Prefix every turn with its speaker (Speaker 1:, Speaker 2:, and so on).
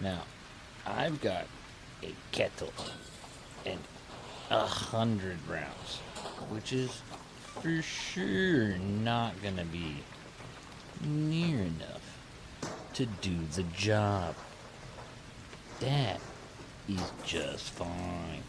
Speaker 1: Now, I've got a kettle and 100 rounds, which is for sure not gonna be near enough to do the job. That is just fine.